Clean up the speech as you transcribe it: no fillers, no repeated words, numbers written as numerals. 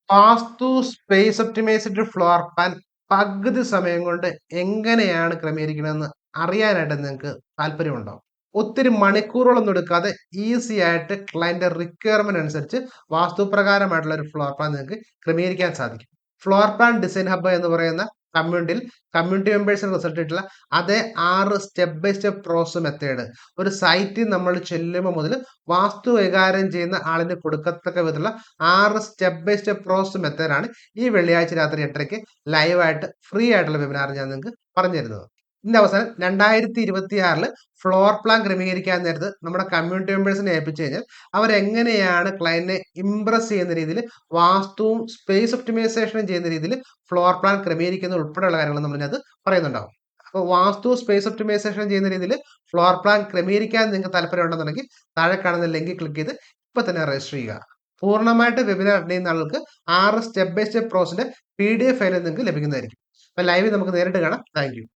വാസ്തു space optimised floor plan പകുതി സമയം കൊണ്ട് എങ്ങനെയാണ് ക്രമീകരിക്കണമെന്ന് അറിയാനായിട്ട് നിങ്ങൾക്ക് താല്പര്യമുണ്ടോ? ഒത്തിരി മണിക്കൂറുകളൊന്നും എടുക്കാതെ ഈസി ആയിട്ട് ക്ലയന്റ് റിക്വയർമെന്റ് അനുസരിച്ച് വാസ്തുപ്രകാരമായിട്ടുള്ള ഒരു ഫ്ലോർ പ്ലാൻ നിങ്ങൾക്ക് ക്രമീകരിക്കാൻ സാധിക്കും. ഫ്ലോർ പ്ലാൻ ഡിസൈൻ ഹബ്ബ് എന്ന് പറയുന്ന കമ്മ്യൂണിറ്റിയിൽ കമ്മ്യൂണിറ്റി മെമ്പേഴ്സിന് റിസൾട്ട് ഇട്ടുള്ള അതേ 6 step by step process method ഒരു സൈറ്റിൽ നമ്മൾ ചെല്ലുമ്പോൾ മുതൽ വാസ്തു കൈകാര്യം ചെയ്യുന്ന ആളിന് കൊടുക്കത്തക്ക വിധത്തിലുള്ള 6 സ്റ്റെപ്പ് ബൈ സ്റ്റെപ്പ് പ്രോസസ് മെത്തേഡാണ് ഈ വെള്ളിയാഴ്ച രാത്രി 8:30 ലൈവായിട്ട് ഫ്രീ ആയിട്ടുള്ള വെബിനാർ ഞാൻ നിങ്ങൾക്ക് പറഞ്ഞു തരുന്നത്. ഇതിന്റെ അവസാനം 2026 ഫ്ലോർ പ്ലാൻ ക്രമീകരിക്കാൻ നേരത്ത് നമ്മുടെ കമ്മ്യൂണിറ്റി മെമ്പേഴ്സിനെ ഏൽപ്പിച്ചു കഴിഞ്ഞാൽ അവരെങ്ങനെയാണ് ക്ലയന്റിനെ ഇംപ്രസ് ചെയ്യുന്ന രീതിയിൽ വാസ്തുവും സ്പേസ് ഒപ്റ്റിമൈസേഷനും ചെയ്യുന്ന രീതിയിൽ ഫ്ലോർ പ്ലാൻ ക്രമീകരിക്കുന്ന ഉൾപ്പെടെയുള്ള കാര്യങ്ങൾ നമ്മളിനകത്ത് പറയുന്നുണ്ടാവും. അപ്പോൾ വാസ്തു സ്പേസ് ഒപ്റ്റിമൈസേഷൻ ചെയ്യുന്ന രീതിയിൽ ഫ്ലോർ പ്ലാൻ ക്രമീകരിക്കാൻ നിങ്ങൾക്ക് താല്പര്യം ഉണ്ടെന്നുണ്ടെങ്കിൽ താഴെ കാണുന്ന ലിങ്ക് ക്ലിക്ക് ചെയ്ത് ഇപ്പൊ തന്നെ രജിസ്റ്റർ ചെയ്യുക. പൂർണ്ണമായിട്ട് വെബിനാർ അറ്റൻഡ് ചെയ്യുന്ന ആൾക്ക് 6 സ്റ്റെപ്പ് ബൈ സ്റ്റെപ്പ് പ്രോസസിന്റെ PDF ഫയൽ നിങ്ങൾക്ക് ലഭിക്കുന്നതായിരിക്കും. അപ്പൊ ലൈവ് നമുക്ക് നേരിട്ട് കാണാം. താങ്ക്